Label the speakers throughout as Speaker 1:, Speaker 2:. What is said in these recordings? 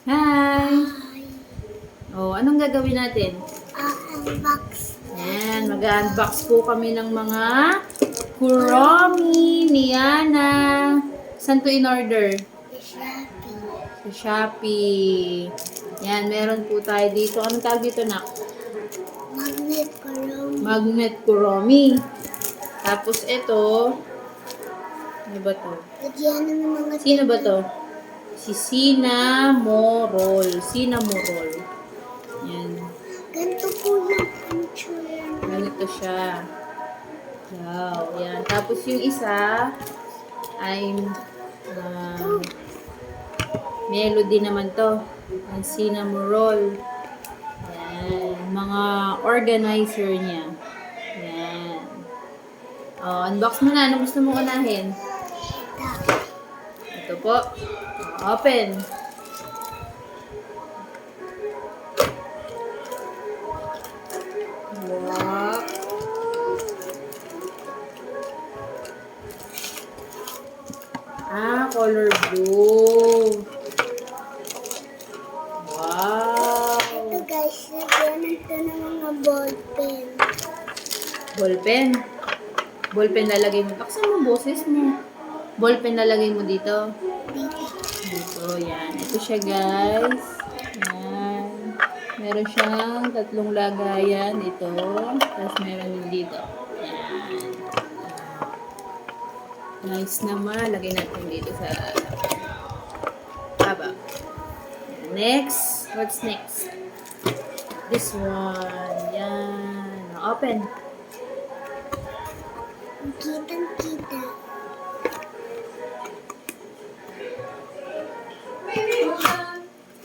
Speaker 1: Hi!
Speaker 2: Hi.
Speaker 1: Oh, anong gagawin natin?
Speaker 2: Unbox.
Speaker 1: Ayan, mag-unbox po kami ng mga Kuromi ni Yana. Saan to in order?
Speaker 2: The Shopee.
Speaker 1: Sa Shopee. Yan, meron po tayo dito. Anong tawag dito, nak?
Speaker 2: Magnet Chrome.
Speaker 1: Magnet Kuromi. Tapos ito, ano ba to?
Speaker 2: Lagyan na ng mga
Speaker 1: Sino ba to? Si Cinnamoroll. Cinnamoroll. Yan.
Speaker 2: Ganito po yung picture.
Speaker 1: Ganito siya. Wow. Yan. Tapos yung isa ay melody naman to. Ang Cinnamoroll. Yan. Mga organizer niya. Yan. Oh, unbox mo na. Ano gusto mo unahin? Ito po. Open. Wow. Color blue. Wow.
Speaker 2: Ito guys, lagyan ito ng mga ball pen.
Speaker 1: Ballpen. Ballpen lalagay mo. Taksan mo boses mo. Ballpen lalagay mo dito. Dito, yan. Ito siya, guys. Yan. Meron siyang tatlong lagayan. Ito. Tapos meron din dito. Yan. Nice naman. Lagay natin dito sa haba. Next. What's next? This one. Yan. Open.
Speaker 2: Kitang-kita.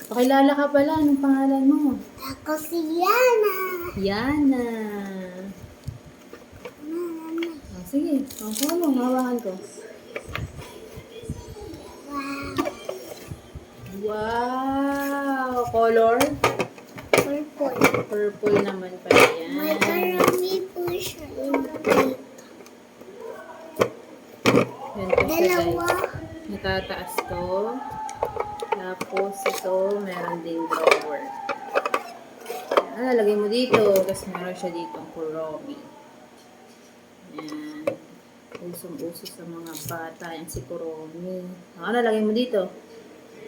Speaker 1: Pakilala ka pala. Anong pangalan mo?
Speaker 2: Ako si Yana.
Speaker 1: Yana. Sige. Ang mo. Hawakan ko.
Speaker 2: Wow.
Speaker 1: Wow! Color?
Speaker 2: Purple.
Speaker 1: Purple naman pala
Speaker 2: May
Speaker 1: yan.
Speaker 2: karami po siya. Dito.
Speaker 1: Ganito siya,
Speaker 2: Dalawa.
Speaker 1: guys. Natataas to. Tapos ito, meron ding drawer. Yan, lalagay mo dito. Tapos meron siya dito ang Kuromi. Yan. Usong-uso sa mga bata. Yan si Kuromi. Ano lalagay mo dito?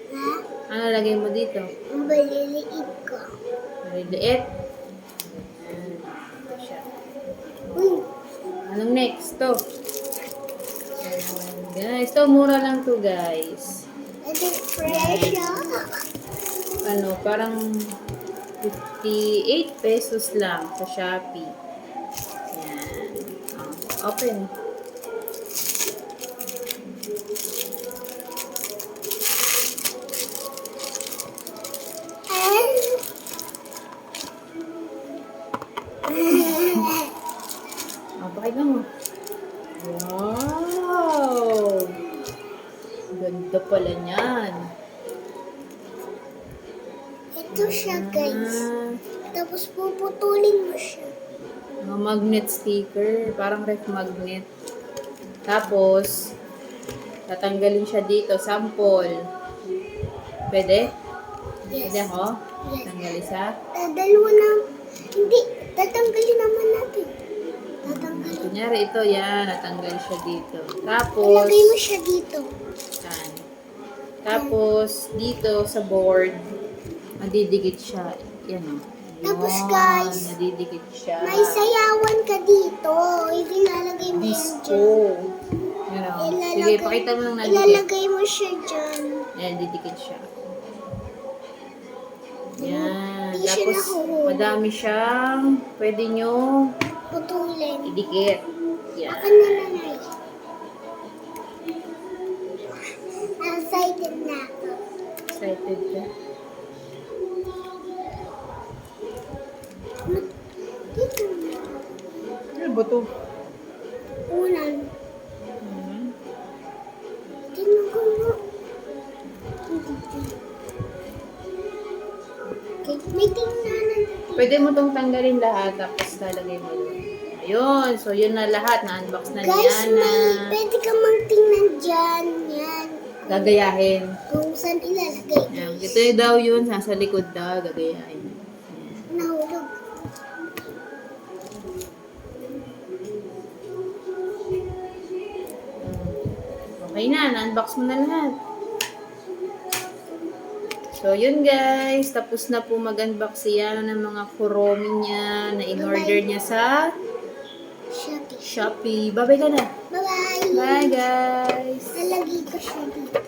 Speaker 2: Ha?
Speaker 1: Ano lalagay mo dito?
Speaker 2: Ang baliliit ko.
Speaker 1: Maliliit. Yan. Ito siya.
Speaker 2: Uy.
Speaker 1: Anong next to? Ayan, guys, to mura lang to, guys.
Speaker 2: Ito fresh
Speaker 1: Ano, parang 58 pesos lang sa Shopee. Ayan. Oh, open. Oh, pakita mo. Wow! Ganda pala niyan.
Speaker 2: Ito siya guys.
Speaker 1: Ah,
Speaker 2: Tapos puputulin mo siya.
Speaker 1: mga magnet sticker. Parang ref magnet. Tapos, tatanggalin siya dito. Sample. Pwede? Pwede
Speaker 2: Yes.
Speaker 1: ako?
Speaker 2: Yes.
Speaker 1: Tanggalin siya?
Speaker 2: Dalawa na. Hindi. Tatanggalin naman natin. Tatanggalin.
Speaker 1: Kunyari ito, yan. Natanggal siya dito. Tapos,
Speaker 2: Ilagay mo siya dito.
Speaker 1: yan. Tapos, dito sa board, madidikit siya. Yan o.
Speaker 2: Tapos,
Speaker 1: Yun,
Speaker 2: guys,
Speaker 1: nadidikit siya.
Speaker 2: May sayawan ka dito. Ilalagay mo yan
Speaker 1: Disco.
Speaker 2: dyan.
Speaker 1: Yan o. Sige, pakita mo lang nadikit.
Speaker 2: Ilalagay mo siya dyan.
Speaker 1: Yan, didikit siya. Yan.
Speaker 2: Hindi siya
Speaker 1: Tapos,
Speaker 2: nahuhulog.
Speaker 1: madami siyang pwede nyo
Speaker 2: Putulin.
Speaker 1: idikit. Yan.
Speaker 2: Akan na nanay. Excited na ako.
Speaker 1: Excited ka?
Speaker 2: Dito.
Speaker 1: Ano ba ito?
Speaker 2: Ulan. Tingnan ko nga. Okay, may tingnan.
Speaker 1: Pwede mo itong tanggalin lahat tapos lalagay mo doon. Ayun. So, yun na lahat. Na-unbox na ni
Speaker 2: Guys,
Speaker 1: Yana.
Speaker 2: pwede ka mang tingnan dyan. Yan.
Speaker 1: Gagayahin.
Speaker 2: Kung saan ilalagay.
Speaker 1: Ayan. Ito daw yun, nasa likod daw, gagayahin.
Speaker 2: Nahulog.
Speaker 1: Okay na, na-unbox mo na lahat. So, yun guys. Tapos na po mag-unbox siya ng mga kuromi niya na in-order niya sa
Speaker 2: Shopee.
Speaker 1: Shopee. Bye-bye ka na.
Speaker 2: Bye-bye.
Speaker 1: Bye guys.
Speaker 2: Lalagay ko siya dito.